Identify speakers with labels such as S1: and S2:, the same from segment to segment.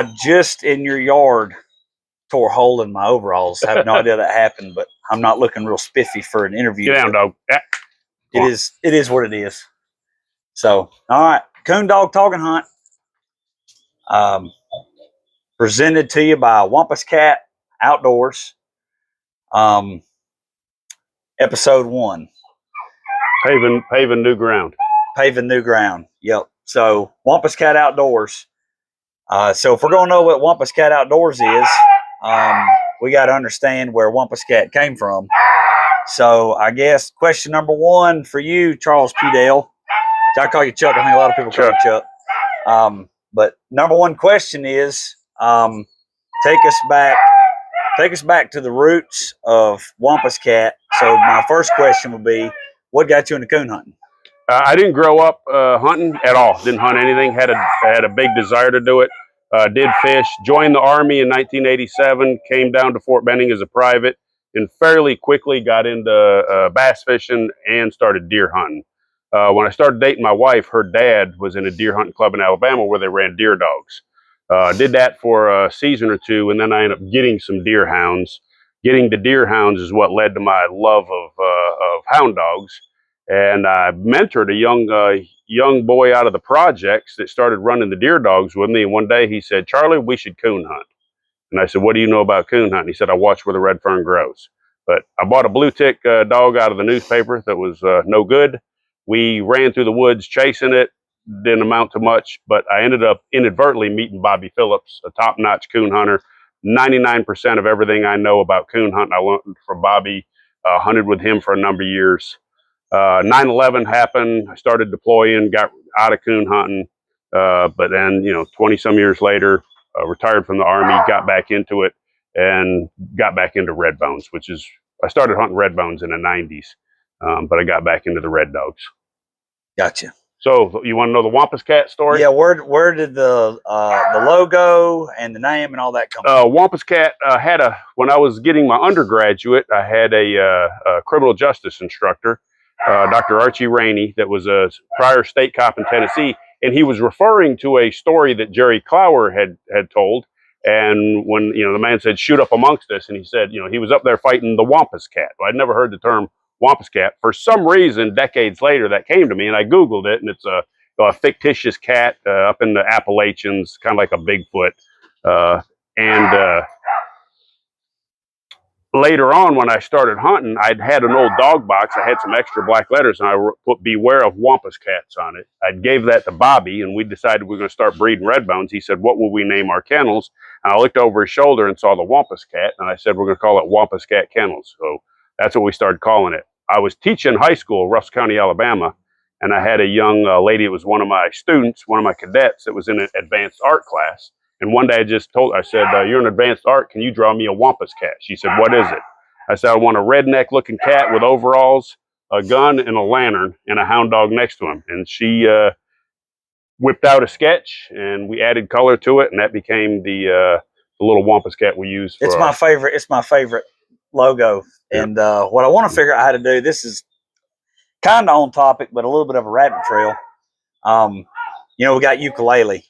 S1: I just in your yard tore a hole in my overalls. I have no idea that happened, but I'm not looking real spiffy for an interview.
S2: Get down, dog.
S1: It is what it is. So, all right, Coon Dog Talking Hunt. Presented to you by Wampas Cat Outdoors. Episode 1.
S2: Paving new ground.
S1: Paving new ground. Yep. So Wampas Cat Outdoors. So if we're going to know what Wampas Cat Outdoors is, we got to understand where Wampas Cat came from. So I guess question number 1 for you, Charles Pudil. I call you Chuck. I think a lot of people call you Chuck. But number 1 question is, take us back to the roots of Wampas Cat. So my first question would be, what got you into coon hunting?
S2: I didn't grow up hunting at all. Didn't hunt anything. Had a big desire to do it. Did fish. Joined the Army in 1987. Came down to Fort Benning as a private, and fairly quickly got into bass fishing and started deer hunting. When I started dating my wife, her dad was in a deer hunting club in Alabama where they ran deer dogs. Did that for a season or 2, and then I ended up getting some deer hounds. Getting the deer hounds is what led to my love of hound dogs. And I mentored a young boy out of the projects that started running the deer dogs with me. And one day he said, "Charlie, we should coon hunt." And I said, "What do you know about coon hunting?" He said, "I watch where the red fern grows." But I bought a blue tick dog out of the newspaper that was no good. We ran through the woods chasing it. Didn't amount to much, but I ended up inadvertently meeting Bobby Phillips, a top-notch coon hunter. 99% of everything I know about coon hunting, I learned from Bobby. Hunted with him for a number of years. 9/11 happened. I started deploying, got out of coon hunting, but then 20-some years later, retired from the Army, got back into it, and got back into redbones, which is I started hunting redbones in the 90s, but I got back into the red dogs.
S1: Gotcha.
S2: So you want to know the Wampas Cat story?
S1: Yeah, where did the logo and the name and all that come from?
S2: Wampas Cat when I was getting my undergraduate, I had a criminal justice instructor, Dr. Archie Rainey, that was a prior state cop in Tennessee, and he was referring to a story that Jerry Clower had told. And when the man said, "Shoot up amongst us," and he said, he was up there fighting the Wampas Cat. Well, I'd never heard the term Wampas Cat. For some reason, decades later, that came to me, and I Googled it, and it's a fictitious cat up in the Appalachians, kind of like a Bigfoot. Later on, when I started hunting, I'd had an old dog box. I had some extra black letters, and I put "Beware of Wampas Cats" on it. I gave that to Bobby, and we decided we were going to start breeding redbones. He said, "What will we name our kennels?" And I looked over his shoulder and saw the Wampas Cat, and I said, "We're going to call it Wampas Cat Kennels." So that's what we started calling it. I was teaching high school, Russell County, Alabama, and I had a young lady. It was one of my students, one of my cadets that was in an advanced art class. And one day I said, "You're in advanced art. Can you draw me a Wampas Cat?" She said, "What is it?" I said, "I want a redneck looking cat with overalls, a gun, and a lantern, and a hound dog next to him." And she whipped out a sketch, and we added color to it, and that became the little Wampas Cat we use.
S1: It's my favorite logo. Yeah. And what I want to figure out how to do, this is kind of on topic, but a little bit of a rabbit trail. We got Ukulele,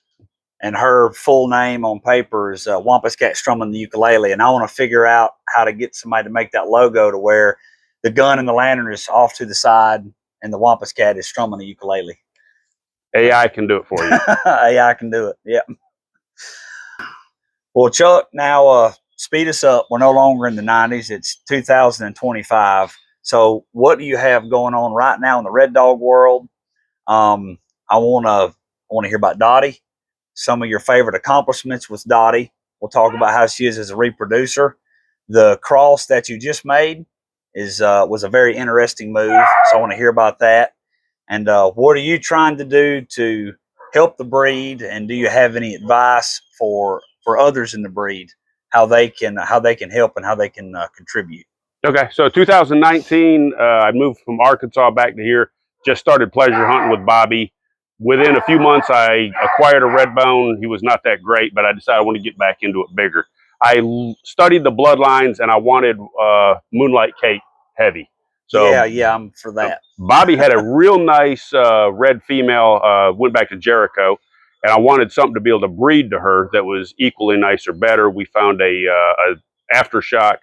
S1: and her full name on paper is Wampas Cat Strumming the Ukulele. And I want to figure out how to get somebody to make that logo to where the gun and the lantern is off to the side, and the Wampas Cat is strumming the ukulele.
S2: AI can do it for you.
S1: AI can do it. Yeah. Well, Chuck, now speed us up. We're no longer in the 90s. It's 2025. So what do you have going on right now in the red dog world? I want to hear about Dottie, some of your favorite accomplishments with Dottie. We'll talk about how she is as a reproducer. The cross that you just made was a very interesting move. So I want to hear about that. And what are you trying to do to help the breed? And do you have any advice for others in the breed, how they can help and how they can contribute?
S2: Okay, so 2019, I moved from Arkansas back to here. Just started pleasure hunting with Bobby. Within a few months, I acquired a redbone. He was not that great, but I decided I want to get back into it bigger. I studied the bloodlines, and I wanted Moonlight Kate heavy. So
S1: yeah, I'm for that.
S2: Bobby had a real nice red female, went back to Jericho, and I wanted something to be able to breed to her that was equally nice or better. We found a aftershock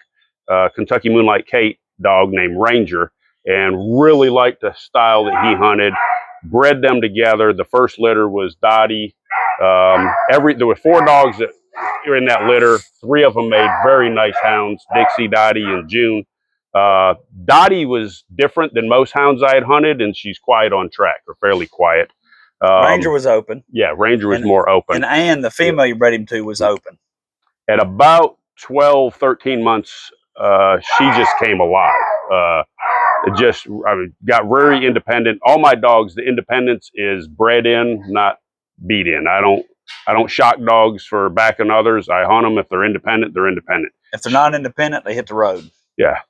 S2: Kentucky Moonlight Kate dog named Ranger, and really liked the style that he hunted. Bred them together. The first litter was Dottie. There were 4 dogs that were in that litter. 3 of them made very nice hounds: Dixie, Dottie, and June. Dottie was different than most hounds I had hunted, and she's quiet on track, or fairly quiet.
S1: Ranger was open.
S2: Yeah, Ranger was more open.
S1: And the female you bred him to was open.
S2: At about 12, 13 months, she just came alive. Got very independent. All my dogs, the independence is bred in, not beat in. I don't shock dogs for backing others. I hunt them. If they're independent, they're independent.
S1: If they're not independent, they hit the road.
S2: Yeah.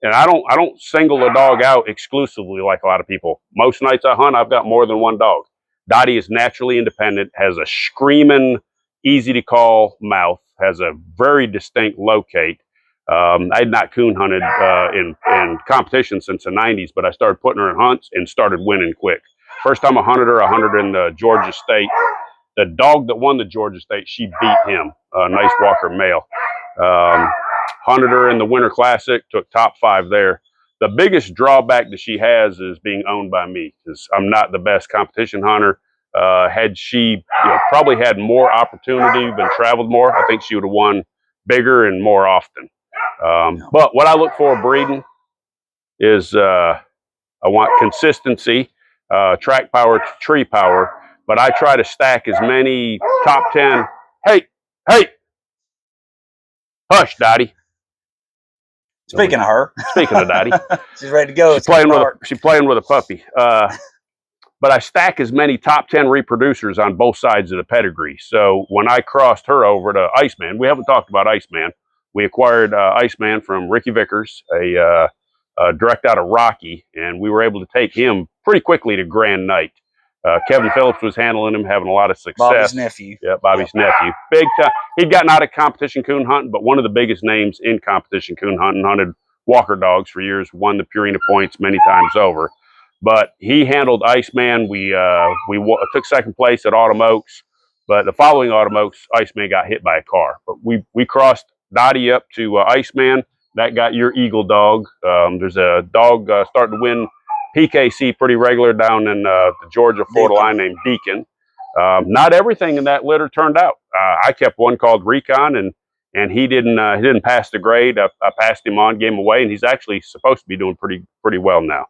S2: And I don't single a dog out exclusively like a lot of people. Most nights I hunt, I've got more than one dog. Dottie is naturally independent, has a screaming, easy to call mouth, has a very distinct locate. I had not coon hunted in competition since the 90s, but I started putting her in hunts and started winning quick. First time I hunted her in the Georgia State. The dog that won the Georgia State, she beat him, a nice Walker male. Hunted her in the Winter Classic, took top 5 there. The biggest drawback that she has is being owned by me, because I'm not the best competition hunter. Had she probably had more opportunity, been traveled more, I think she would have won bigger and more often. But what I look for breeding is I want consistency, track power, tree power, but I try to stack as many top 10. Hey, hush, Dottie.
S1: Speaking of her.
S2: Speaking of Dottie.
S1: She's ready to go.
S2: She's playing with a puppy. But I stack as many top 10 reproducers on both sides of the pedigree. So when I crossed her over to Iceman, we haven't talked about Iceman. We acquired Iceman from Ricky Vickers, a direct out of Rocky, and we were able to take him pretty quickly to Grand Night. Kevin Phillips was handling him, having a lot of success.
S1: Bobby's nephew.
S2: Yeah, Bobby's nephew. Big time. He'd gotten out of competition coon hunting, but one of the biggest names in competition coon hunting, hunted Walker dogs for years, won the Purina points many times over. But he handled Iceman. We took second place at Autumn Oaks, but the following Autumn Oaks, Iceman got hit by a car. But we crossed Dottie up to Iceman. That got your Eagle dog. There's a dog starting to win PKC pretty regular down in the Georgia-Florida line named Deacon. Not everything in that litter turned out. I kept one called Recon, and he didn't pass the grade. I passed him on, gave him away, and he's actually supposed to be doing pretty well now.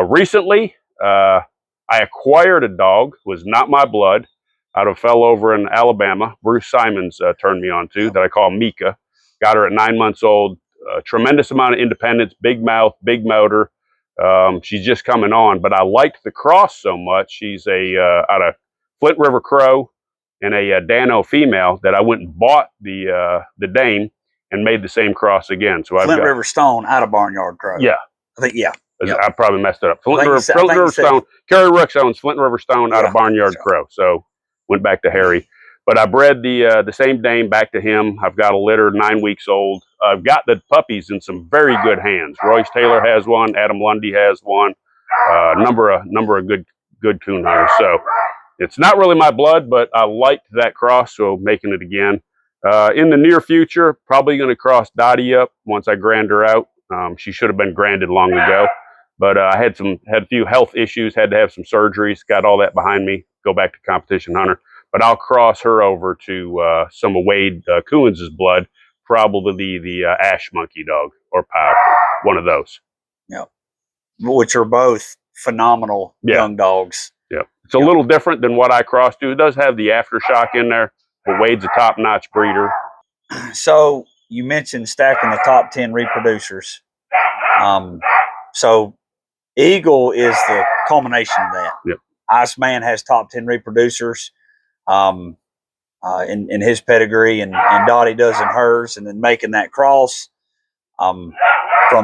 S2: Recently, I acquired a dog, was not my blood, out of a fellow over in Alabama. Bruce Simons turned me on to, that I call Mika. Got her at 9 months old. Tremendous amount of independence, big mouth, big motor. She's just coming on, but I liked the cross so much. She's out of Flint River Crow and a Dano female, that I went and bought the dame and made the same cross again. So Flint
S1: River Stone out of Barnyard Crow.
S2: Yeah,
S1: I think Yep.
S2: I probably messed it up. Flint River Stone. Kerry Rooks owns Flint River Stone out of Barnyard Crow. So went back to Harry. But I bred the same dame back to him. I've got a litter, 9 weeks old. I've got the puppies in some very good hands. Royce Taylor has one. Adam Lundy has one. Number of good coon hunters. So it's not really my blood, but I liked that cross, so making it again. In the near future, probably going to cross Dottie up once I grand her out. She should have been granded long ago, but I had a few health issues, had to have some surgeries, got all that behind me, go back to competition hunter. But I'll cross her over to some of Wade Coons' blood, probably the ash monkey dog or Pow, one of those.
S1: Yeah, which are both phenomenal young dogs.
S2: Yeah, it's a little different than what I crossed to. It does have the aftershock in there, but Wade's a top-notch breeder.
S1: So you mentioned stacking the top 10 reproducers. So Eagle is the culmination of that.
S2: Yep.
S1: Iceman has top 10 reproducers in his pedigree, and Dottie does in hers, and then making that cross from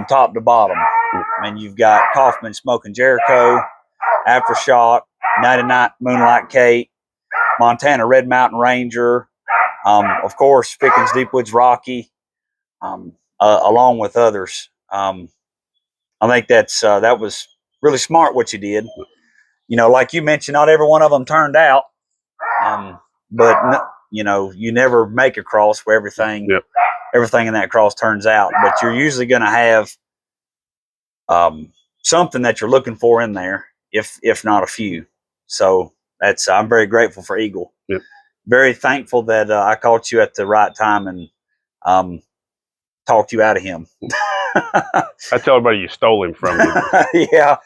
S1: top to bottom. I mean, you've got Kaufman Smoking Jericho, Aftershock, 99 Moonlight Kate, Montana Red Mountain Ranger, of course, Pickens Deepwoods Rocky, along with others. I think that was really smart what you did. You know, like you mentioned, not every one of them turned out. But you know, you never make a cross where everything in that cross turns out. But you're usually going to have something that you're looking for in there, if not a few. So I'm very grateful for Eagle.
S2: Yep.
S1: Very thankful that I caught you at the right time and talked you out of him.
S2: I tell everybody you stole him from me.
S1: Yeah.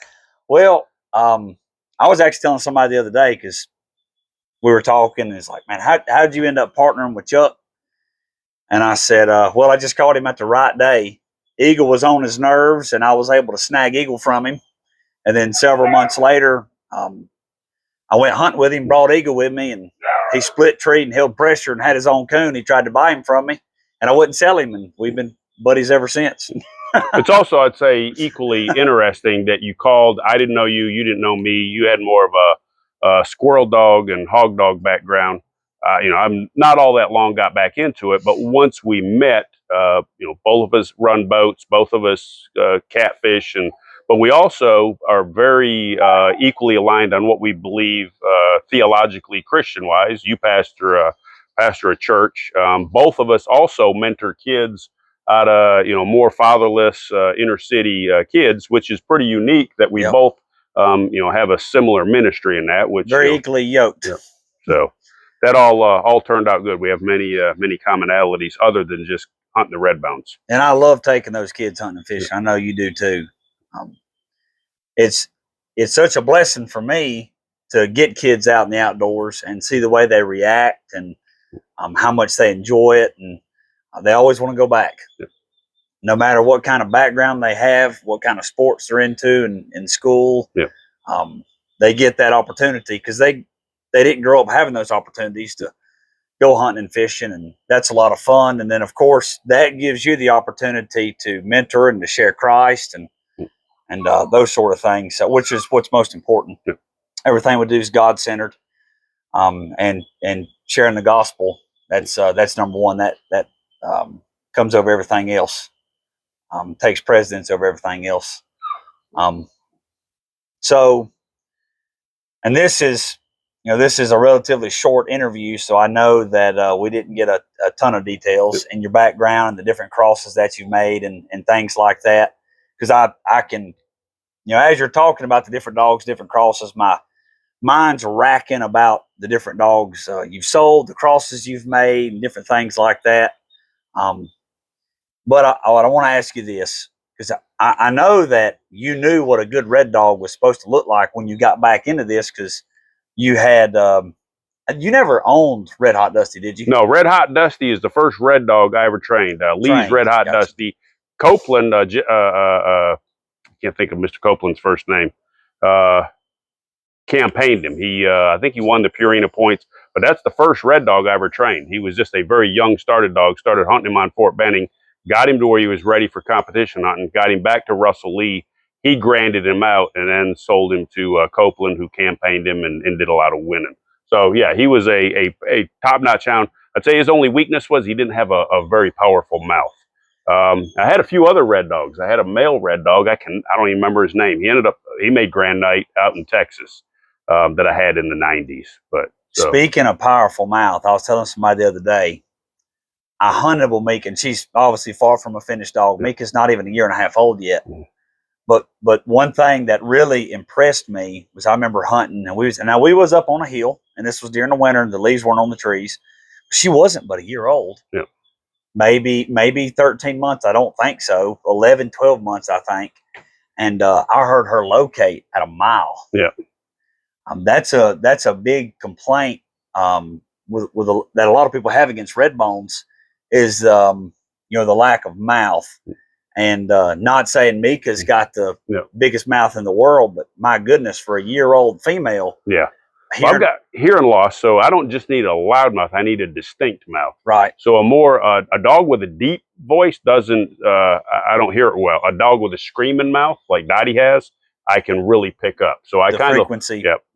S1: Well, I was actually telling somebody the other day, because we were talking, and it's like, man, how did you end up partnering with Chuck? And I said, well, I just caught him at the right day. Eagle was on his nerves, and I was able to snag Eagle from him. And then several months later, I went hunting with him, brought Eagle with me, and he split tree and held pressure and had his own coon. He tried to buy him from me, and I wouldn't sell him, and we've been buddies ever since.
S2: It's also, I'd say, equally interesting that you called. I didn't know you. You didn't know me. You had more of a squirrel dog and hog dog background. You know, I'm not all that long got back into it, but once we met, you know, both of us run boats, both of us catfish, but we also are very equally aligned on what we believe theologically, Christian-wise. You pastor a church. Both of us also mentor kids out of, you know, more fatherless inner city kids, which is pretty unique that we both you know, have a similar ministry in that, which
S1: very equally yoked.
S2: So that all turned out good. We have many commonalities other than just hunting the redbones.
S1: And I love taking those kids hunting and fishing. I know you do too. It's such a blessing for me to get kids out in the outdoors and see the way they react, and how much they enjoy it, and they always want to go back. No matter what kind of background they have, what kind of sports they're into in school. They get that opportunity because they didn't grow up having those opportunities to go hunting and fishing, and that's a lot of fun. And then, of course, that gives you the opportunity to mentor and to share Christ and those sort of things, which is what's most important. Everything we do is God-centered, and sharing the gospel. That's number one. That comes over everything else. Takes precedence over everything else. So, and this is a relatively short interview, so I know that we didn't get a ton of details in your background and the different crosses that you've made and things like that. Because I can, you know, as you're talking about the different dogs, different crosses, my mind's racking about the different dogs you've sold, the crosses you've made, and different things like that. But I want to ask you this, because I know that you knew what a good red dog was supposed to look like when you got back into this, because you had you never owned Red Hot Dusty, did you?
S2: No, Red Hot Dusty is the first red dog I ever trained. Lee's Red Hot Dusty. Copeland, I can't think of Mr. Copeland's first name, campaigned him. I think he won the Purina points, but that's the first red dog I ever trained. He was just a very young started dog, started hunting him on Fort Benning, got him to where he was ready for competition hunting, got him back to Russell Lee. He granded him out and then sold him to Copeland, who campaigned him and did a lot of winning. So yeah, he was a top-notch hound. I'd say his only weakness was he didn't have a very powerful mouth. I had a few other red dogs. I had a male red dog. I don't even remember his name. He made Grand Night out in Texas, that I had in the 90s. But
S1: speaking of powerful mouth, I was telling somebody the other day, I hunted with Meek, and she's obviously far from a finished dog. Meek is not even a year and a half old yet. But one thing that really impressed me was I remember hunting, and we was up on a hill, and this was during the winter, and the leaves weren't on the trees. She wasn't but a year old. Maybe 13 months. I don't think so. 11, 12 months, I think. And I heard her locate at a mile. That's a big complaint that a lot of people have against red bones is the lack of mouth. And not saying Mika's got the biggest mouth in the world, but my goodness, for a year-old female.
S2: Well, I've got hearing loss, so I don't just need a loud mouth. I need a distinct mouth.
S1: Right.
S2: So a dog with a deep voice doesn't, I don't hear it well. A dog with a screaming mouth, like Dottie has, I can really pick up. So I kind of,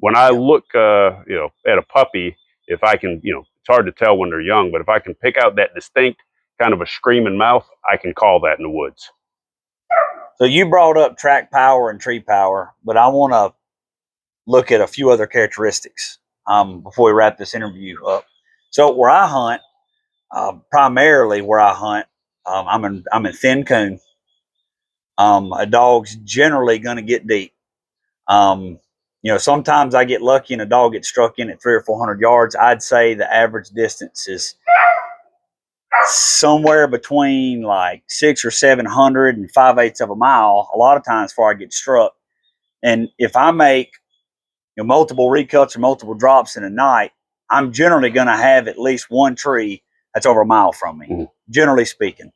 S2: when I look, at a puppy, if I can, it's hard to tell when they're young, but if I can pick out that distinct kind of a screaming mouth, I can call that in the woods.
S1: So you brought up track power and tree power, but I want to look at a few other characteristics. before we wrap this interview up. So where I hunt, primarily where I hunt, I'm in thin coon. A dog's generally going to get deep. Sometimes I get lucky and a dog gets struck in at 300 or 400 yards. I'd say the average distance is somewhere between like 600 or 700 and 5/8 of a mile. A lot of times before I get struck. And if I make multiple recuts or multiple drops in a night, I'm generally going to have at least one tree that's over a mile from me, generally speaking.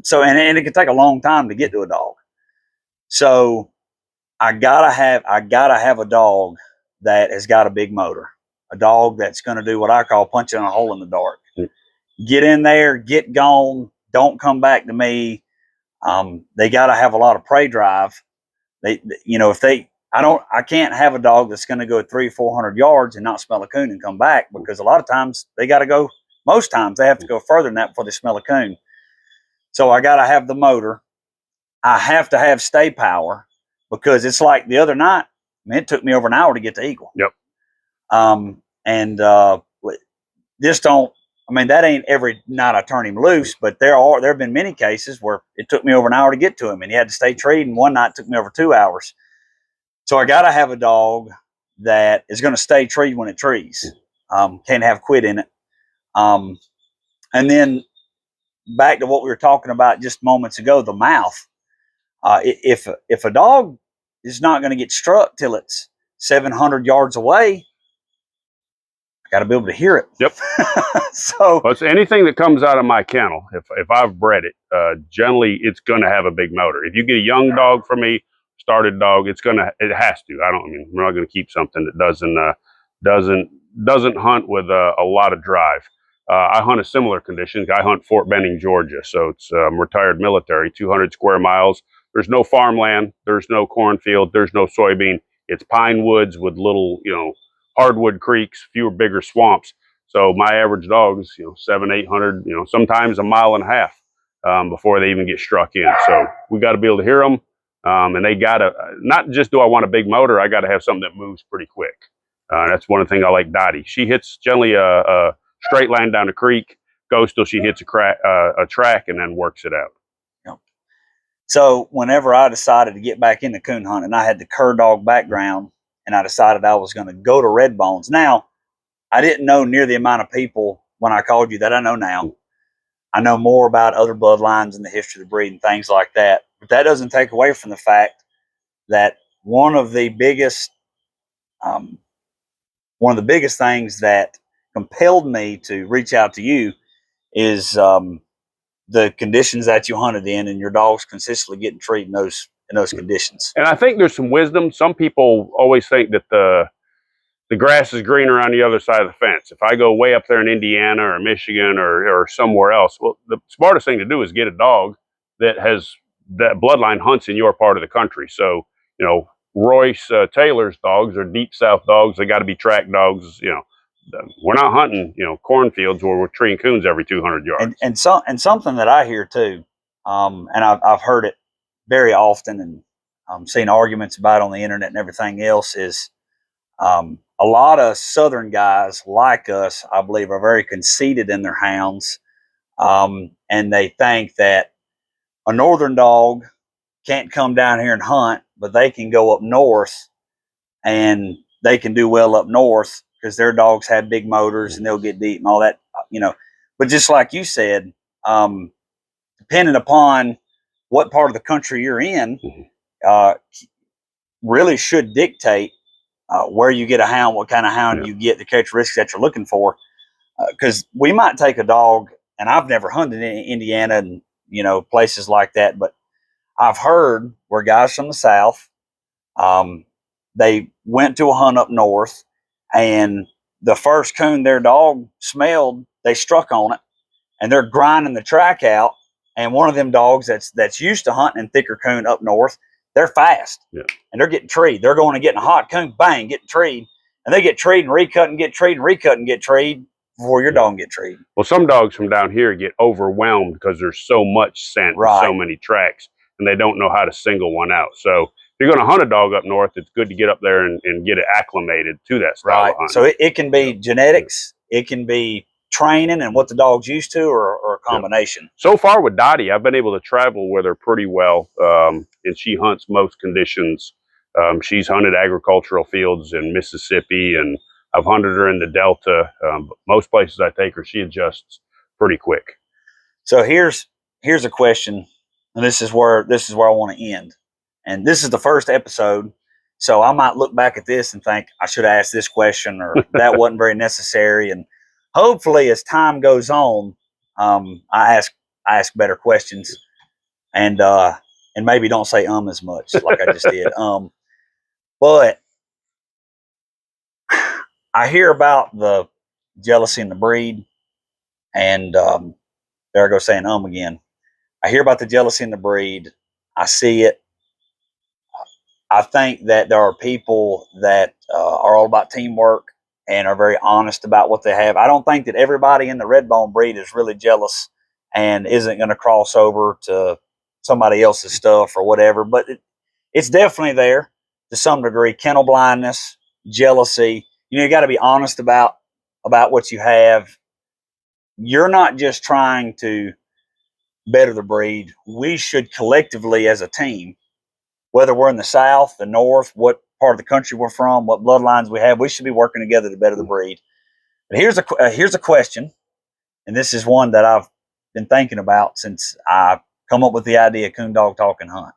S1: So, and it can take a long time to get to a dog. So I gotta have a dog that has got a big motor, a dog that's going to do what I call punching a hole in the dark. Get in there, get gone, don't come back to me. They got to have a lot of prey drive. I can't have a dog that's going to go 300 or 400 yards and not smell a coon and come back, because a lot of times they got to go. Most times they have to go further than that before they smell a coon. So I got to have the motor. I have to have stay power, because it's like the other night, it took me over an hour to get to eagle.
S2: Yep.
S1: That ain't every night I turn him loose, but there have been many cases where it took me over an hour to get to him, and he had to stay treed, and one night it took me over 2 hours. So I got to have a dog that is going to stay treed when it trees. Can't have quit in it. And then back to what we were talking about just moments ago, the mouth. If a dog is not going to get struck till it's 700 yards away, I got to be able to hear it.
S2: Yep.
S1: So
S2: it's anything that comes out of my kennel. If I've bred it, generally it's going to have a big motor. If you get a young dog from me, started dog, it has to. We're not going to keep something that doesn't hunt with a lot of drive. I hunt a similar condition. I hunt Fort Benning, Georgia. So it's retired military, 200 square miles. There's no farmland. There's no cornfield. There's no soybean. It's pine woods with little, hardwood creeks, fewer bigger swamps. So my average dog is, 700, 800, sometimes a mile and a half before they even get struck in. So we got to be able to hear them. And they got to, not just do I want a big motor, I got to have something that moves pretty quick. That's one of the things I like Dottie. She hits generally a straight line down the creek, goes till she hits a track, and then works it out.
S1: Yep. So whenever I decided to get back into coon hunting, I had the cur dog background, and I decided I was going to go to Redbones. Now, I didn't know near the amount of people when I called you that I know now. I know more about other bloodlines and the history of the breed and things like that. But that doesn't take away from the fact that one of the biggest things that compelled me to reach out to you is the conditions that you hunted in, and your dogs consistently getting treated in those conditions.
S2: And I think there's some wisdom. Some people always think that the grass is greener on the other side of the fence. If I go way up there in Indiana or Michigan or somewhere else, well, the smartest thing to do is get a dog that bloodline hunts in your part of the country. So, Royce Taylor's dogs are deep south dogs. They got to be track dogs. We're not hunting, cornfields where we're treeing coons every 200 yards.
S1: And something that I hear too, and I've heard it very often, and seen arguments about it on the internet and everything else, is a lot of Southern guys like us, I believe, are very conceited in their hounds, and they think that a Northern dog can't come down here and hunt, but they can go up north and they can do well up north because their dogs have big motors and they'll get deep and all that, But just like you said, depending upon what part of the country you're in, really should dictate where you get a hound, what kind of hound you get, the characteristics that you're looking for. Because we might take a dog, and I've never hunted in Indiana and places like that, but I've heard where guys from the South, they went to a hunt up north, and the first coon their dog smelled, they struck on it, and they're grinding the track out. And one of them dogs that's used to hunting in thicker coon up north, they're fast, and they're getting treed. They're going and getting a hot coon, bang, getting treed, and they get treed and recut and get treed and recut and get treed before your dog get treed.
S2: Well, some dogs from down here get overwhelmed because there's so much scent, so many tracks, and they don't know how to single one out. So you're going to hunt a dog up north, it's good to get up there and get it acclimated to that style of hunting.
S1: So it can be genetics, it can be training and what the dog's used to, or a combination.
S2: So far with Dottie, I've been able to travel with her pretty well, and she hunts most conditions. She's hunted agricultural fields in Mississippi, and I've hunted her in the Delta. Most places I take her, she adjusts pretty quick.
S1: So here's a question, and this is where I want to end. And this is the first episode, so I might look back at this and think I should have asked this question, or that wasn't very necessary. And hopefully, as time goes on, I ask better questions, and maybe don't say as much like I just did. But I hear about the jealousy in the breed, and there I go saying again. I hear about the jealousy in the breed. I see it. I think that there are people that are all about teamwork and are very honest about what they have. I don't think that everybody in the Redbone breed is really jealous and isn't going to cross over to somebody else's stuff or whatever. But it's definitely there to some degree. Kennel blindness, jealousy. You got to be honest about what you have. You're not just trying to better the breed. We should collectively, as a team, whether we're in the South, the North, what part of the country we're from, what bloodlines we have, we should be working together to better the breed. But here's a question, and this is one that I've been thinking about since I come up with the idea of Coon Dog Talk and Hunt.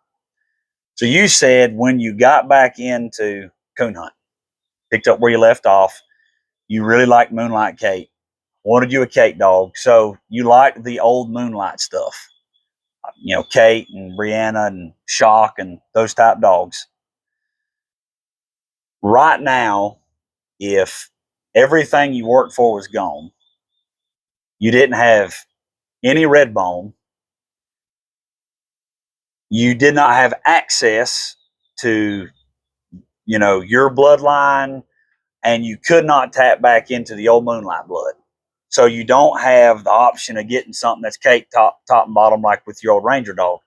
S1: So you said when you got back into coon hunt, picked up where you left off, you really liked Moonlight Kate, wanted you a Kate dog, so you liked the old Moonlight stuff. Kate and Brianna and Shock and those type dogs. Right now, if everything you worked for was gone, you didn't have any Redbone, you did not have access to, your bloodline, and you could not tap back into the old Moonlight blood. So you don't have the option of getting something that's Kate top and bottom, like with your old Ranger dog.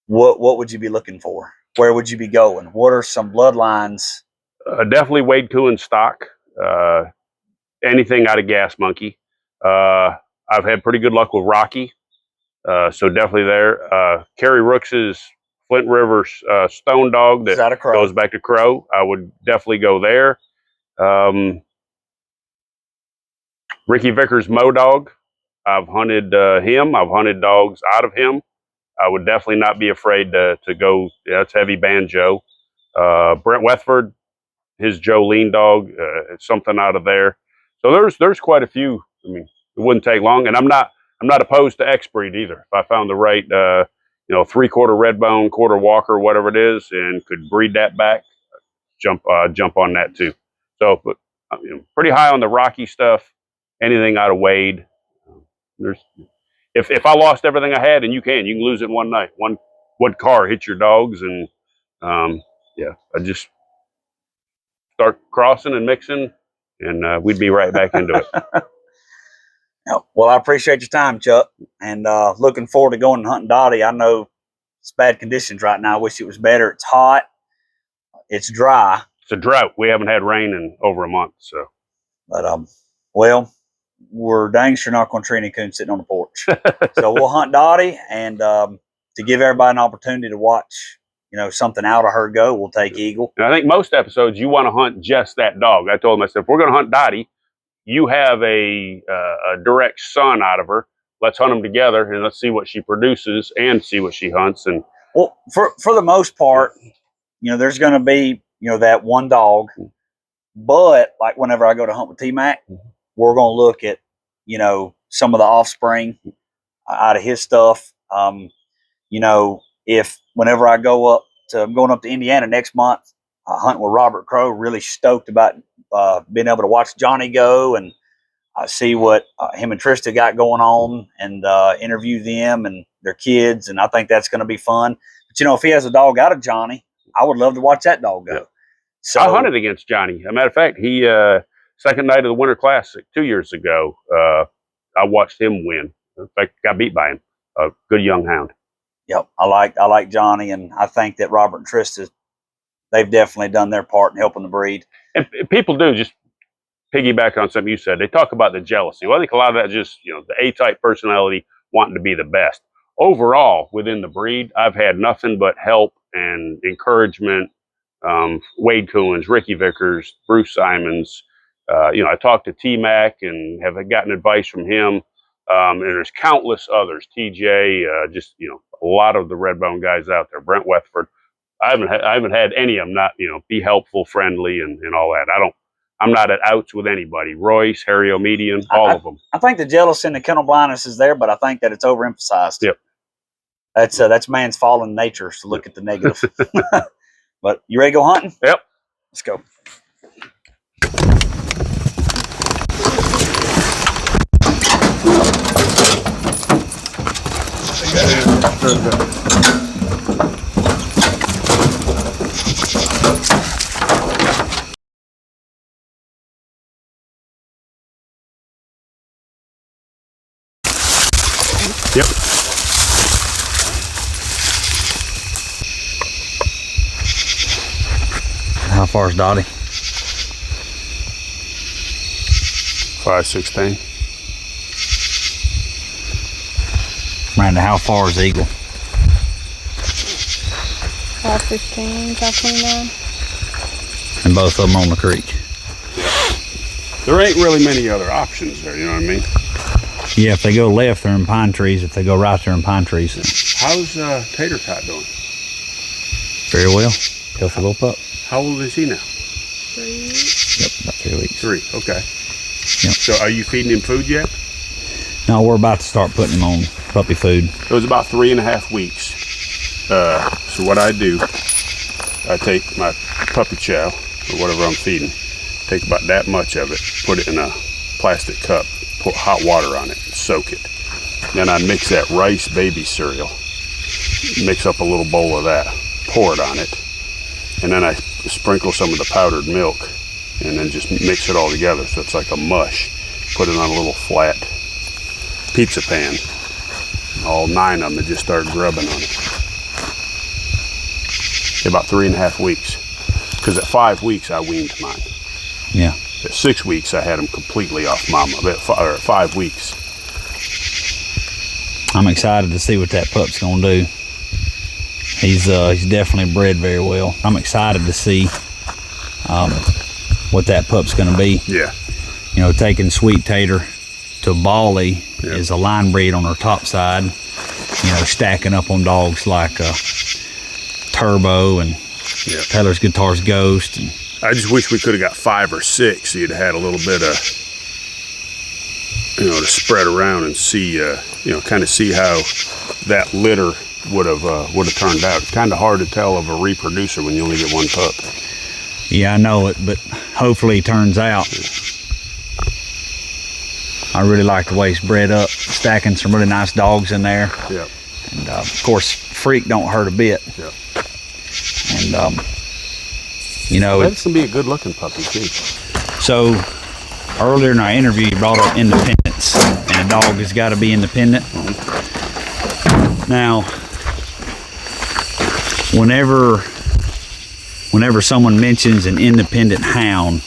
S1: What would you be looking for? Where would you be going? What are some bloodlines?
S2: Definitely Wade Coon stock. Anything out of Gas Monkey. I've had pretty good luck with Rocky, so definitely there. Kerry Rooks's Flint River Stone Dog that goes back to Crow. I would definitely go there. Ricky Vickers' Mo Dog. I've hunted him. I've hunted dogs out of him. I would definitely not be afraid to go. Yeah, it's heavy banjo. Brent Wethford, his Jolene dog, something out of there. So there's quite a few. I mean, it wouldn't take long, and I'm not opposed to X breed either. If I found the right, 3/4 Redbone, quarter Walker, whatever it is, and could breed that back, jump on that too. So, but pretty high on the Rocky stuff. Anything out of Wade. If I lost everything I had, and you can lose it in one night. One car hit your dogs, and I just start crossing and mixing, and we'd be right back into it.
S1: Well, I appreciate your time, Chuck, and looking forward to going and hunting Dottie. I know it's bad conditions right now. I wish it was better. It's hot. It's dry.
S2: It's a drought. We haven't had rain in over a month, so.
S1: But well, we're dang sure not going to treat any coon sitting on the porch. So we'll hunt Dottie, and to give everybody an opportunity to watch, something out of her go, we'll take Eagle.
S2: And I think most episodes you want to hunt just that dog. I told myself, if we're going to hunt Dottie, you have a direct son out of her. Let's hunt them together, and let's see what she produces and see what she hunts. And
S1: well, for the most part, there's going to be that one dog. But like whenever I go to hunt with T-Mac, we're going to look at some of the offspring out of his stuff. If whenever I'm going up to Indiana next month, hunting with Robert Crow, really stoked about being able to watch Johnny go and see what him and Trista got going on, and interview them and their kids. And I think that's going to be fun. But if he has a dog out of Johnny, I would love to watch that dog go. Yeah. So
S2: I hunted against Johnny. As a matter of fact, he second night of the Winter Classic 2 years ago, I watched him win. In fact, got beat by him. A good young hound.
S1: Yep, I like Johnny, and I think that Robert and Trista, they've definitely done their part in helping the breed.
S2: And people do, just piggyback on something you said. They talk about the jealousy. Well, I think a lot of that is just, you know, the A-type personality wanting to be the best. Overall, within the breed, I've had nothing but help and encouragement. Wade Coons, Ricky Vickers, Bruce Simons. You know, I talked to T-Mac and have gotten advice from him. And there's countless others. TJ, just, you know, a lot of the Redbone guys out there. Brent Wethford. I haven't had any of them not, you know, be helpful, friendly, and all that. I'm not at outs with anybody. Royce, Harry O'Median, all of them.
S1: I think the jealousy and the kennel blindness is there, but I think that it's overemphasized.
S2: Yep.
S1: That's man's fallen nature to look at the negative. But you ready to go hunting?
S2: Yep.
S1: Let's go.
S2: Yep.
S1: How far is Dottie?
S2: 516.
S1: Miranda, how far is Eagle?
S3: 515, 529.
S1: And both of them on the creek.
S2: There ain't really many other options there, you know what I mean?
S1: Yeah, if they go left, they're in pine trees. If they go right, they're in pine trees.
S2: How's Tater Tot doing?
S1: Very well. Healthy little pup.
S2: How old is he now?
S3: 3 weeks.
S1: Yep, about 3 weeks.
S2: 3, okay.
S1: Yep.
S2: So are you feeding him food yet?
S1: No, we're about to start putting him on puppy food.
S2: It was about 3.5 weeks. So what I do, I take my puppy chow, or whatever I'm feeding, take about that much of it, put it in a plastic cup, put hot water on it, soak it. Then I mix that rice baby cereal, mix up a little bowl of that, pour it on it, and then I sprinkle some of the powdered milk, and then just mix it all together so it's like a mush. Put it on a little flat pizza pan. All 9 of them just started grubbing on it. About 3.5 weeks. Because at 5 weeks I weaned mine.
S1: Yeah.
S2: At 6 weeks I had him completely off mama. At 5 weeks.
S1: I'm excited to see what that pup's gonna do. He's definitely bred very well. I'm excited to see what that pup's gonna be.
S2: Yeah.
S1: You know, taking Sweet Tater to Bali is a line breed on her top side. You know, stacking up on dogs like Turbo and Taylor's Guitar's Ghost. And
S2: I just wish we could have got 5 or 6. So you'd have had a little bit of, you know, to spread around and see, you know, kind of see how that litter would have turned out. It's kind of hard to tell of a reproducer when you only get one pup.
S1: yeah, I know it, but hopefully it turns out. I really like the way it's bred up, stacking some really nice dogs in there.
S2: Yeah.
S1: And of course, Freak don't hurt a bit.
S2: Yeah.
S1: And you know,
S2: That's gonna be a good looking puppy too.
S1: so earlier in our interview, you brought up independence, and a dog has got to be independent. Now, whenever someone mentions an independent hound,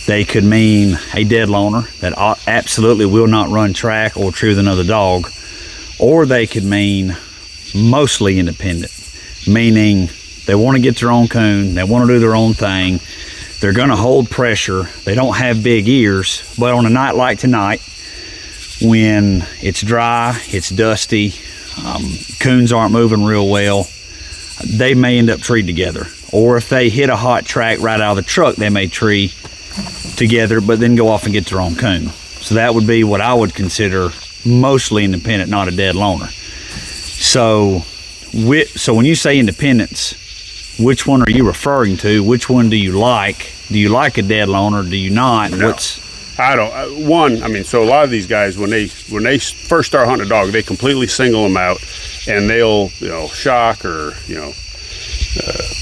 S1: they could mean a dead loner that absolutely will not run track or chew with another dog, or they could mean mostly independent, meaning they want to get their own coon, they want to do their own thing, they're going to hold pressure, they don't have big ears, but on a night like tonight, when it's dry, it's dusty, coons aren't moving real well, they may end up treed together. Or if they hit a hot track right out of the truck, they may tree together, but then go off and get their own coon. So that would be what I would consider mostly independent, not a dead loner. So when you say independence, which one are you referring to? Which one do you like? Do you like a dead loner? Do you not?
S2: No. I don't. I mean, so a lot of these guys, when they first start hunting a dog, they completely single them out, and they'll, you know, shock or, you know,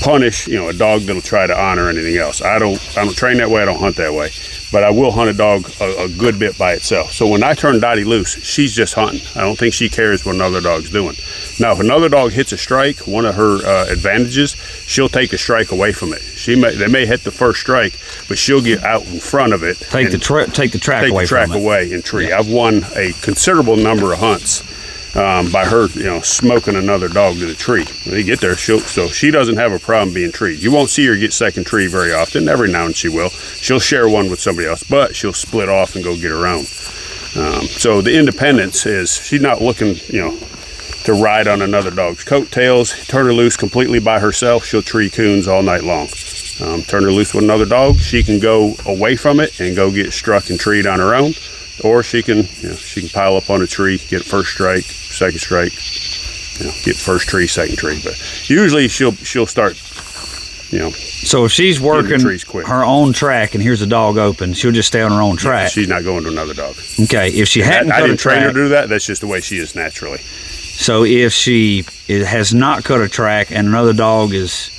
S2: punish, a dog that'll try to honor anything else. I don't train that way. I don't hunt that way, but I will hunt a dog a good bit by itself. So when I turn Dottie loose, she's just hunting. I don't think she cares what another dog's doing. Now, if another dog hits a strike, one of her advantages, she'll take the strike away from it. They may hit the first strike, but she'll get out in front of it.
S1: Take the track
S2: away and tree. Yeah. I've won a considerable number of hunts by her, smoking another dog to the tree. When they get there, so she doesn't have a problem being treed. You won't see her get second tree very often. Every now and she will. She'll share one with somebody else, but she'll split off and go get her own. So the independence is she's not looking, to ride on another dog's coattails. Turn her loose completely by herself, she'll tree coons all night long. Turn her loose with another dog, she can go away from it and go get struck and treed on her own, or she can pile up on a tree, get first strike, second strike, get first tree, second tree. But usually she'll start,
S1: So if she's working her own track and here's a dog open, she'll just stay on her own track.
S2: Yeah, she's not going to another dog.
S1: Okay, if she hadn't
S2: I didn't train her to do that. That's just the way she is naturally.
S1: So if she has not cut a track and another dog is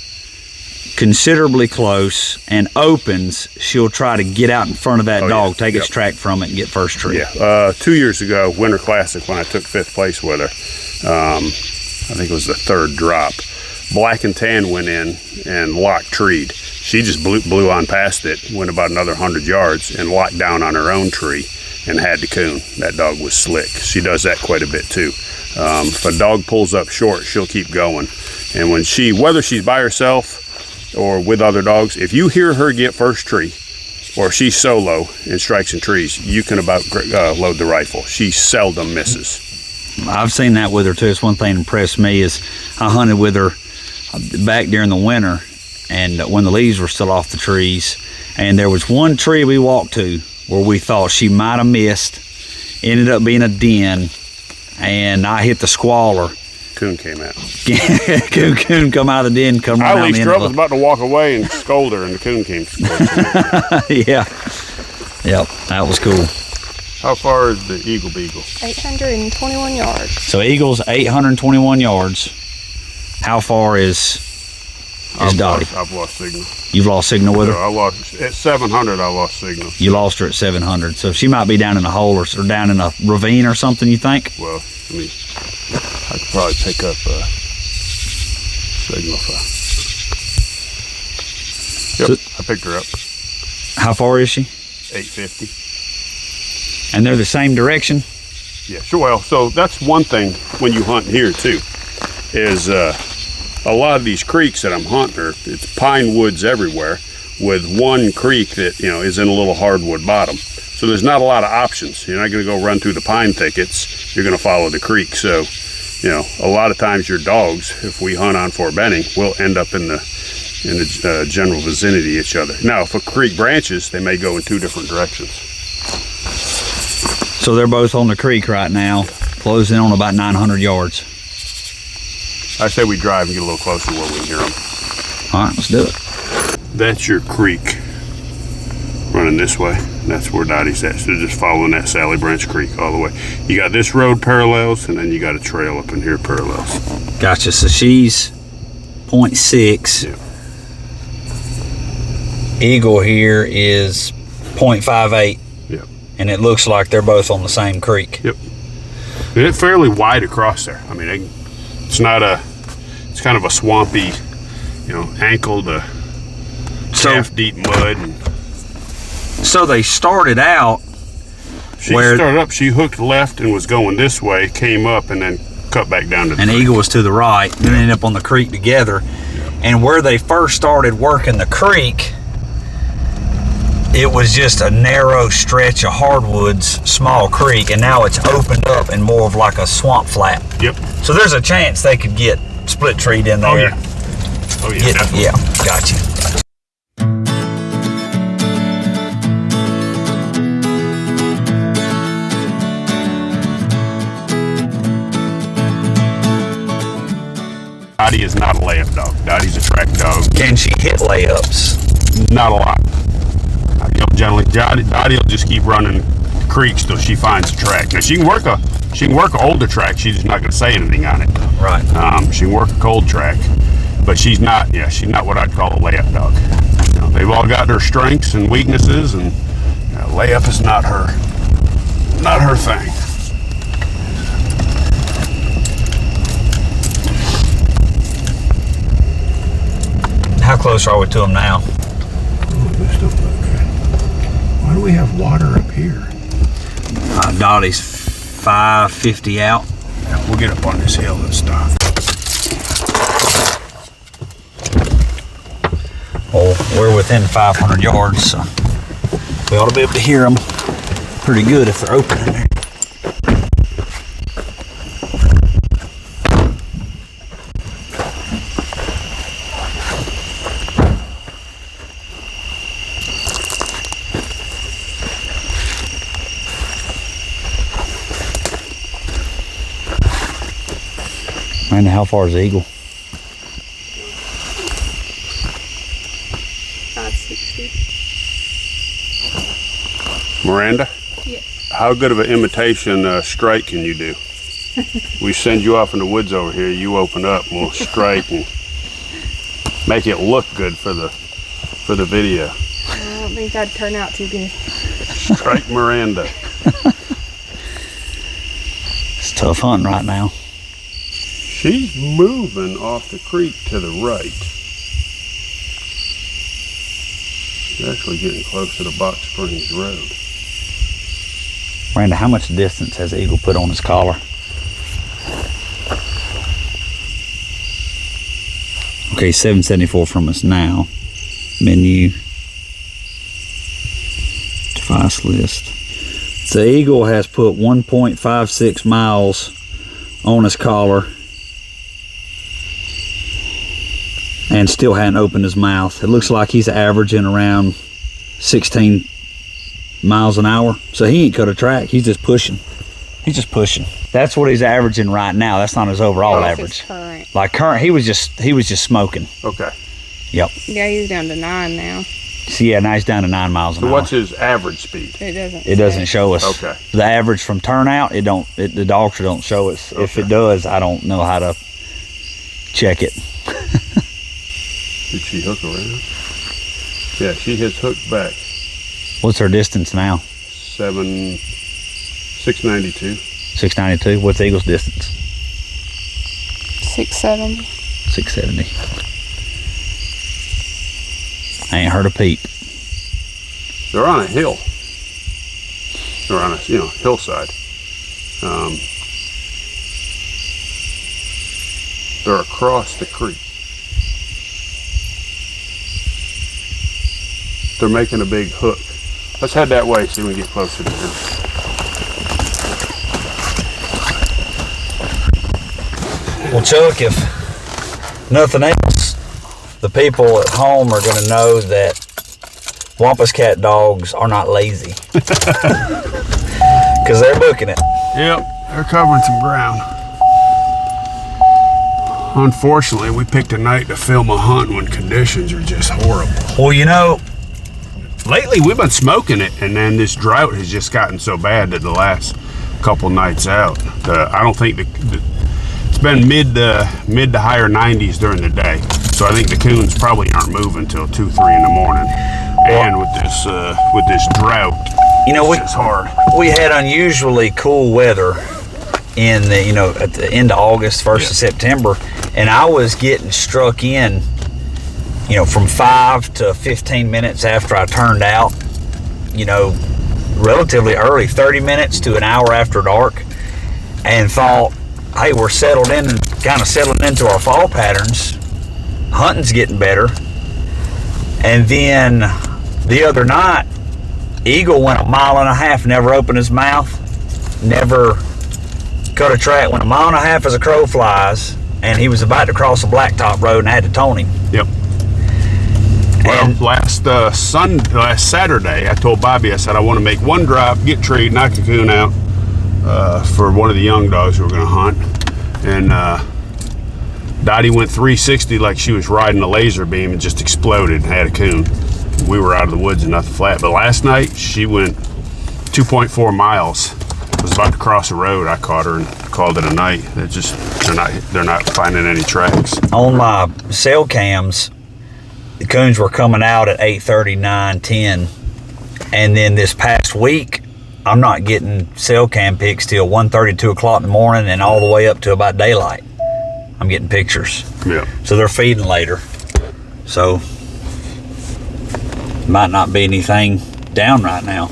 S1: considerably close and opens, she'll try to get out in front of that dog, take its track from it, and get first tree.
S2: Yeah. 2 years ago, Winter Classic, when I took 5th place with her, I think it was the 3rd drop, Black and Tan went in and locked treed. She just blew on past it, went about another 100 yards, and locked down on her own tree and had the coon. That dog was slick. She does that quite a bit too. If a dog pulls up short, she'll keep going. And when whether she's by herself or with other dogs, if you hear her get first tree, or she's solo and strikes in trees, you can about load the rifle. She seldom misses.
S1: I've seen that with her too. It's one thing that impressed me is I hunted with her back during the winter, and when the leaves were still off the trees, and there was one tree we walked to where we thought she might have missed, ended up being a den, and I hit the squaller.
S2: Coon came out.
S1: Coon come out of the den, come right
S2: I
S1: out the end.
S2: I was about to walk away and scold her, and the coon came.
S1: Yeah. Yep, that was cool.
S2: How far is the Eagle Beagle?
S3: 821 yards.
S1: So Eagle's 821 yards. How far is Dottie?
S2: I've lost signal.
S1: You've lost signal with her?
S2: I lost at 700. I lost signal.
S1: You lost her at 700. So she might be down in a hole or down in a ravine or something, you think?
S2: Well, I could probably pick up a signal. Yep, I picked her up.
S1: How far is she?
S2: 850.
S1: And they're the same direction?
S2: Yeah, sure. Well, so that's one thing when you hunt here too, is a lot of these creeks that I'm hunting, it's pine woods everywhere, with one creek that is in a little hardwood bottom. So there's not a lot of options. You're not going to go run through the pine thickets. You're going to follow the creek. So, a lot of times your dogs, if we hunt on Fort Benning, will end up in the general vicinity of each other. Now, if a creek branches, they may go in 2 different directions.
S1: So they're both on the creek right now, closing on about 900 yards.
S2: I say we drive and get a little closer where we can hear them.
S1: All right, let's do it.
S2: That's your creek running this way. That's where Dottie's at. So just following that Sally Branch Creek all the way. You got this road parallels, and then you got a trail up in here parallels.
S1: Gotcha. So she's 0.6.
S2: Yeah.
S1: Eagle here is 0.58.
S2: Yep.
S1: And it looks like they're both on the same creek.
S2: Yep. And it's fairly wide across there. I mean, it's not it's kind of a swampy, ankle to calf deep mud.
S1: So they started out.
S2: She hooked left and was going this way, came up, and then cut back down to the
S1: And
S2: creek.
S1: Eagle was to the right, then ended up on the creek together.
S2: Yeah.
S1: And where they first started working the creek, it was just a narrow stretch of hardwoods, small creek, and now it's opened up and more of like a swamp flat.
S2: Yep.
S1: So there's a chance they could get split treed in there.
S2: Oh yeah. Oh yeah. Definitely.
S1: Yeah. Gotcha.
S2: Dottie is not a layup dog. Dottie's a track dog.
S1: Can she hit layups?
S2: Not a lot. Generally, Dottie will just keep running creeks till she finds a track. Now she can work an older track. She's just not going to say anything on it.
S1: Right.
S2: She can work a cold track. but she's not. Yeah, she's not what I'd call a layup dog. You know, they've all got their strengths and weaknesses, and layup is not her thing.
S1: How close are we to them now?
S2: Oh, this don't look good. Why do we have water up here?
S1: Dottie's 550 out.
S2: Yeah, we'll get up on this hill and stop.
S1: Well, we're within 500 yards, so we ought to be able to hear them pretty good if they're open in there. And how far is the eagle?
S3: 560.
S2: Miranda?
S3: Yes.
S2: How good of an imitation strike can you do? We send you off in the woods over here, you open up and we'll strike and make it look good for the video.
S3: I don't think that'd turn out too good.
S2: Strike Miranda.
S1: It's tough hunting right now.
S2: She's moving off the creek to the right. She's actually getting close to the Box Springs Road.
S1: Miranda, how much distance has the eagle put on his collar? Okay, 774 from us now. Menu. Device list. The eagle has put 1.56 miles on his collar and still hadn't opened his mouth. It looks like he's averaging around 16 miles an hour. So he ain't cut a track. He's just pushing. He's just pushing. That's what he's averaging right now. That's not his overall average.
S3: Current.
S1: Like current, he was just smoking.
S2: Okay.
S1: Yep.
S3: Yeah, he's down to 9 now.
S1: See, yeah, now he's down to 9 miles an
S2: So
S1: hour.
S2: what's his average speed?
S3: It doesn't
S1: show us.
S2: Okay.
S1: The average from turnout, the dogster don't show us.
S2: Okay.
S1: If it does, I don't know how to check it.
S2: Did she hook around? Yeah, she has hooked back.
S1: What's her distance now?
S2: 692.
S1: 692. What's the eagle's distance?
S3: 670.
S1: 670. I ain't heard a peep.
S2: They're on a hill. They're on a hillside. They're across the creek. They're making a big hook. Let's head that way, see when we get closer to them.
S1: Well, Chuck, if nothing else, the people at home are going to know that Wampas Cat dogs are not lazy. Because they're booking it.
S2: Yep, they're covering some ground. Unfortunately, we picked a night to film a hunt when conditions are just horrible.
S1: Well, you know,
S2: lately we've been smoking it, and then this drought has just gotten so bad that the last couple nights out, I don't think it's been mid to higher 90s during the day. So I think the coons probably aren't moving till 2, 3 in the morning. And with this drought,
S1: you know,
S2: it's hard.
S1: We had unusually cool weather in the, at the end of August, 1st of September, and I was getting struck in, from 5 to 15 minutes after I turned out, relatively early, 30 minutes to an hour after dark, and thought, hey, we're settled in and kind of settling into our fall patterns. Hunting's getting better. And then the other night, eagle went 1.5 miles, never opened his mouth, never cut a track, went 1.5 miles as a crow flies, and he was about to cross a blacktop road and I had to tone him.
S2: Yep. Well, last Saturday, I told Bobby, I said, I want to make one drop, get treed, knock the coon out for one of the young dogs who were going to hunt. And Dottie went 360 like she was riding a laser beam and just exploded and had a coon. We were out of the woods and nothing flat. But last night, she went 2.4 miles was about to cross the road. I caught her and called it a night. They're not finding any tracks.
S1: On my cell cams, the coons were coming out at 8:30, 9, 10. And then this past week, I'm not getting cell cam pics till 1:30, 2 o'clock in the morning and all the way up to about daylight. I'm getting pictures.
S2: Yeah.
S1: So they're feeding later. So might not be anything down right now.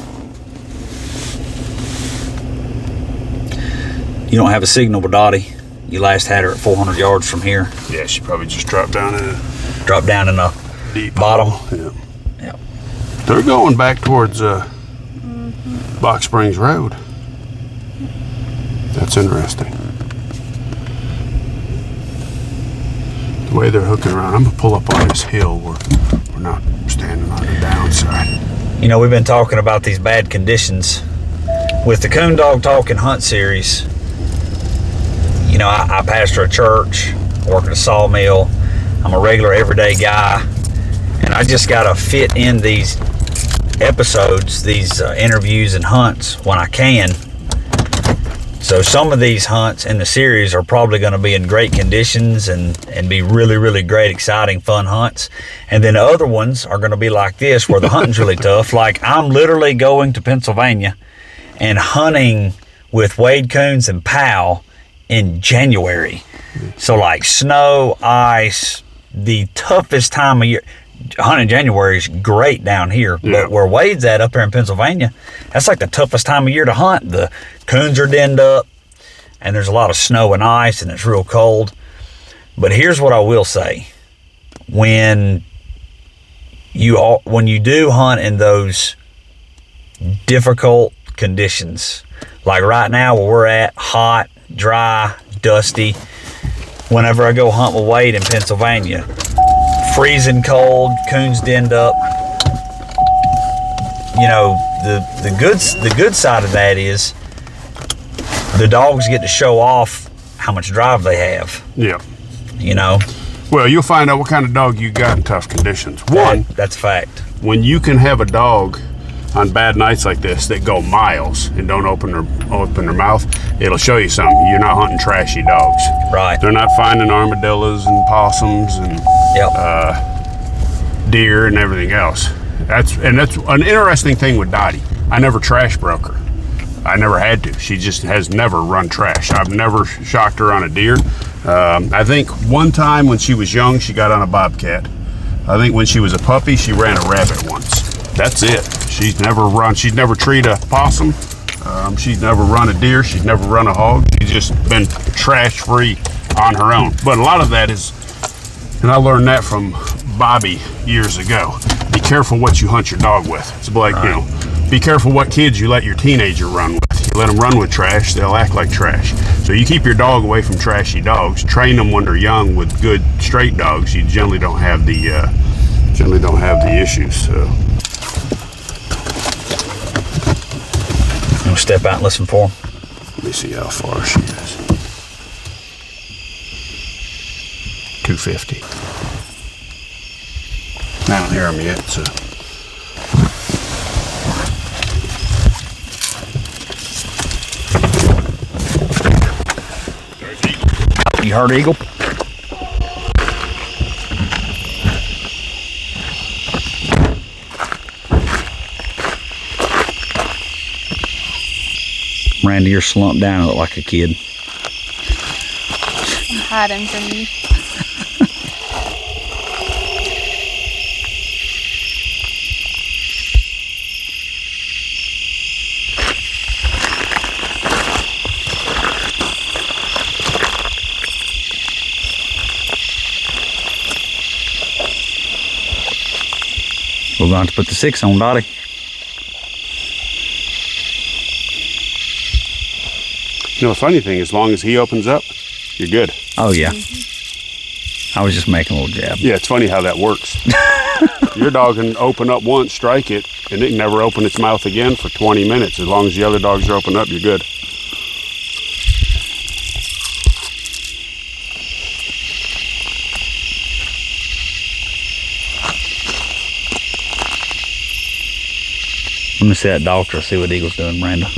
S1: You don't have a signal with Dottie. You last had her at 400 yards from here.
S2: Yeah, she probably just dropped down in
S1: a
S2: deep
S1: bottom.
S2: Yeah.
S1: Yeah.
S2: They're going back towards Box Springs Road. That's interesting. The way they're hooking around. I'm gonna pull up on this hill where we're not standing on the downside.
S1: You know, we've been talking about these bad conditions with the Coon Dog Talk and Hunt series. You know, I pastor a church, work at a sawmill. I'm a regular everyday guy, and I just gotta fit in these episodes, these interviews and hunts when I can. So some of these hunts in the series are probably going to be in great conditions and be really, really great, exciting, fun hunts. And then other ones are going to be like this, where the hunting's really tough. Like, I'm literally going to Pennsylvania and hunting with Wade Coons and Powell in January. So like snow, ice, the toughest time of year. Hunting in January is great down here, but where Wade's at up there in Pennsylvania, that's like the toughest time of year to hunt. The coons are denned up, and there's a lot of snow and ice, and it's real cold. But here's what I will say: when you do hunt in those difficult conditions, like right now where we're at, hot, dry, dusty. Whenever I go hunt with Wade in Pennsylvania, freezing cold, coons denned up. You know, the good side of that is the dogs get to show off how much drive they have.
S2: Yeah.
S1: You know.
S2: Well, you'll find out what kind of dog you got in tough conditions.
S1: That's a fact.
S2: When you can have a dog on bad nights like this that go miles and don't open their mouth, it'll show you something. You're not hunting trashy dogs.
S1: Right.
S2: They're not finding armadillos and possums and deer and everything else. That's an interesting thing with Dottie. I never trash broke her. I never had to. She just has never run trash. I've never shocked her on a deer. I think one time when she was young, she got on a bobcat. I think when she was a puppy, she ran a rabbit once. That's it. She's never treated a possum. She's never run a deer. She's never run a hog. She's just been trash free on her own. But a lot of that is, and I learned that from Bobby years ago. Be careful what you hunt your dog with. It's like, you know, be careful what kids you let your teenager run with. You let them run with trash, they'll act like trash. So you keep your dog away from trashy dogs. Train them when they're young with good straight dogs. You generally don't have the issues. So.
S1: We'll step out and listen for them.
S2: Let me see how far she is. 250. I don't hear them yet, so.
S1: You heard eagle? Randy, you're slumped down and look like a kid.
S3: I'm hiding from you.
S1: We're going to put the 6 on Dottie.
S2: You know, the funny thing, as long as he opens up, you're good.
S1: Oh, yeah. I was just making a little jab.
S2: Yeah, it's funny how that works. Your dog can open up once, strike it, and it can never open its mouth again for 20 minutes. As long as the other dogs are open up, you're good.
S1: I'm gonna see that doctor, see what Eagle's doing, Miranda.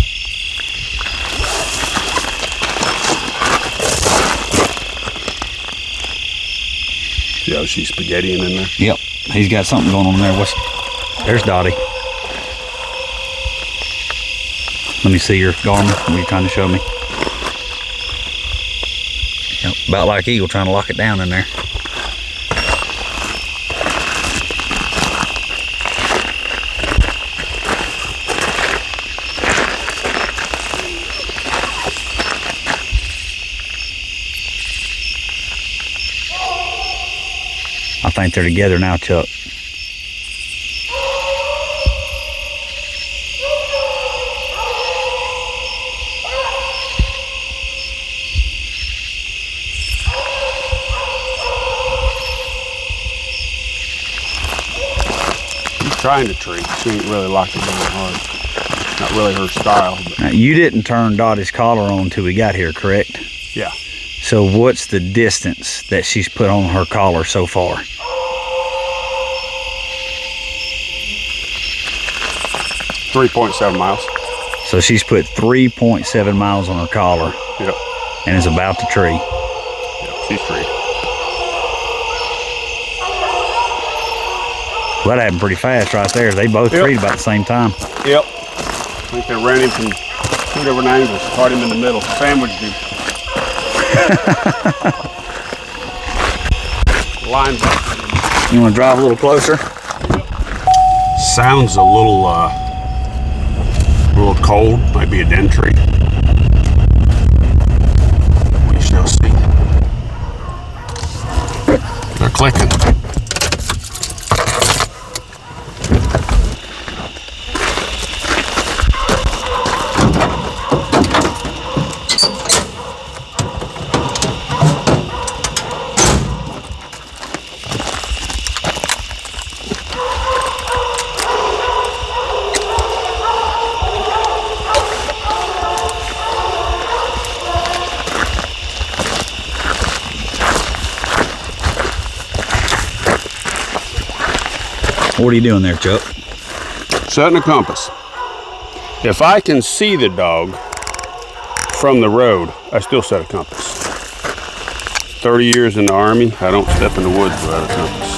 S2: Yeah, she's spaghettiing in there.
S1: Yep, he's got something going on there. There's Dottie. Let me see your garment. What are you trying to show me? Yep, about like eagle trying to lock it down in there. I think they're together now, Chuck.
S2: She's trying to tree. She ain't really locked it down hard. Not really her style. But.
S1: Now, you didn't turn Dottie's collar on until we got here, correct?
S2: Yeah.
S1: So what's the distance that she's put on her collar so far?
S2: 3.7 miles.
S1: So she's put 3.7 miles on her collar.
S2: Yep.
S1: And is about to tree.
S2: Yep, she's treed.
S1: Well, that happened pretty fast right there. They both treed about the same time.
S2: Yep. I think they ran him from 2 different angles. Caught him in the middle. Sandwiched him. Lines up.
S1: You want to drive a little closer?
S2: Sounds a little cold. Might be a den tree. We shall see. They're clicking.
S1: What are you doing there, Chuck?
S2: Setting a compass. If I can see the dog from the road, I still set a compass. 30 years in the Army, I don't step in the woods without a compass.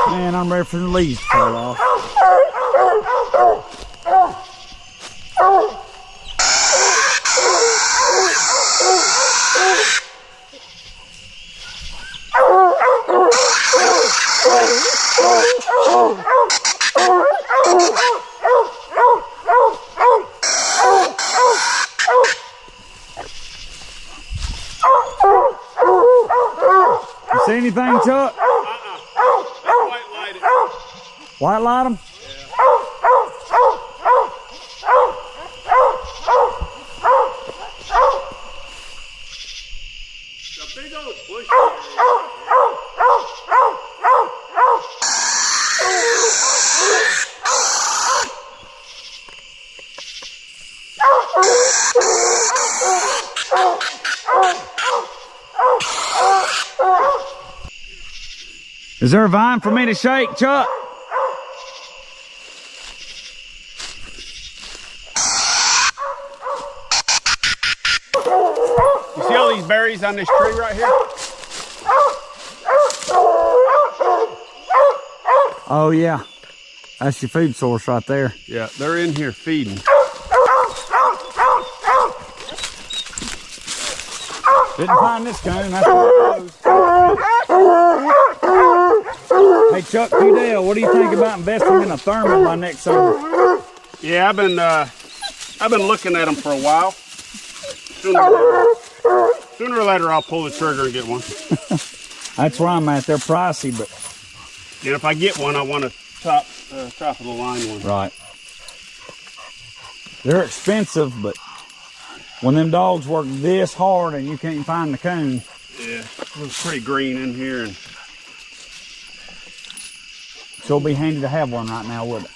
S1: Man, I'm ready for the leaves to fall off. You see anything, Chuck? White light them?
S2: The big old bush.
S1: Is there a vine for me to shake, Chuck?
S2: You see all these berries on this tree right here?
S1: Oh yeah, that's your food source right there.
S2: Yeah, they're in here feeding.
S1: Didn't find this coon, that's where it goes. Hey Chuck, Pudil, what do you think about investing in a thermal by next summer?
S2: Yeah, I've been looking at them for a while. Sooner or later I'll pull the trigger and get one.
S1: That's where I'm at, they're pricey, but.
S2: And if I get one, I want a top of the line one.
S1: Right. They're expensive, but when them dogs work this hard and you can't find the coon.
S2: Yeah, it looks pretty green in here. And
S1: So it'll be handy to have one right now, would it?